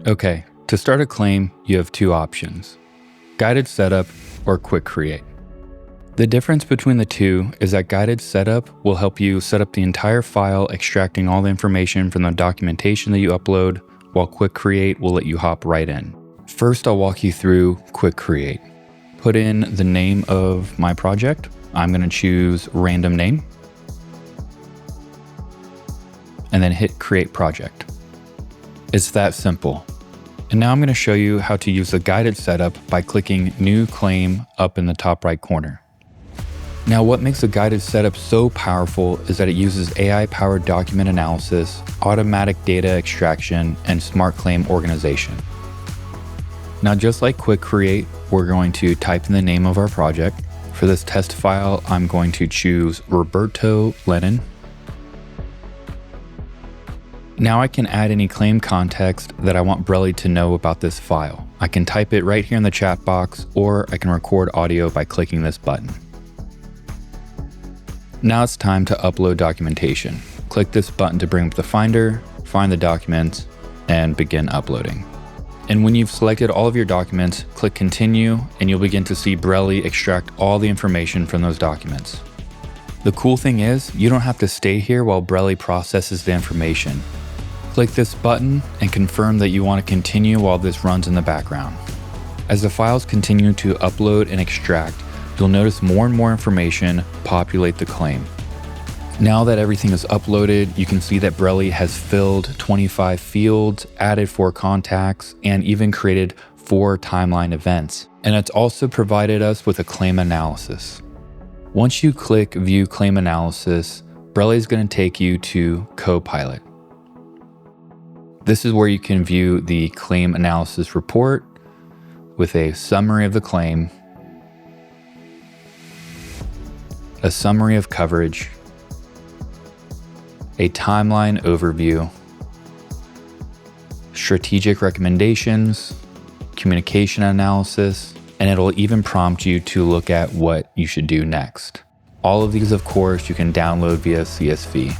Okay, to start a claim, you have two options: guided setup or quick create. The difference between the two is that guided setup will help you set up the entire file, extracting all the information from the documentation that you upload, while quick create will let you hop right in. First, I'll walk you through quick create. Put in the name of my project. I'm going to choose random name and then hit create project. It's that simple. And now I'm going to show you how to use the guided setup by clicking new claim up in the top right corner. Now, what makes a guided setup so powerful is that it uses AI-powered document analysis, automatic data extraction, and smart claim organization. Now, just like quick create, we're going to type in the name of our project. For this test file, I'm going to choose Roberto Lennon. Now I can add any claim context that I want Brelly to know about this file. I can type it right here in the chat box, or I can record audio by clicking this button. Now it's time to upload documentation. Click this button to bring up the Finder, find the documents, and begin uploading. And when you've selected all of your documents, click Continue, and you'll begin to see Brelly extract all the information from those documents. The cool thing is, you don't have to stay here while Brelly processes the information. Click this button and confirm that you want to continue while this runs in the background. As the files continue to upload and extract, you'll notice more and more information populate the claim. Now that everything is uploaded, you can see that Brelly has filled 25 fields, added 4 contacts, and even created 4 timeline events. And it's also provided us with a claim analysis. Once you click View Claim Analysis, Brelly is going to take you to Copilot. This is where you can view the claim analysis report with a summary of the claim, a summary of coverage, a timeline overview, strategic recommendations, communication analysis, and it'll even prompt you to look at what you should do next. All of these, of course, you can download via CSV.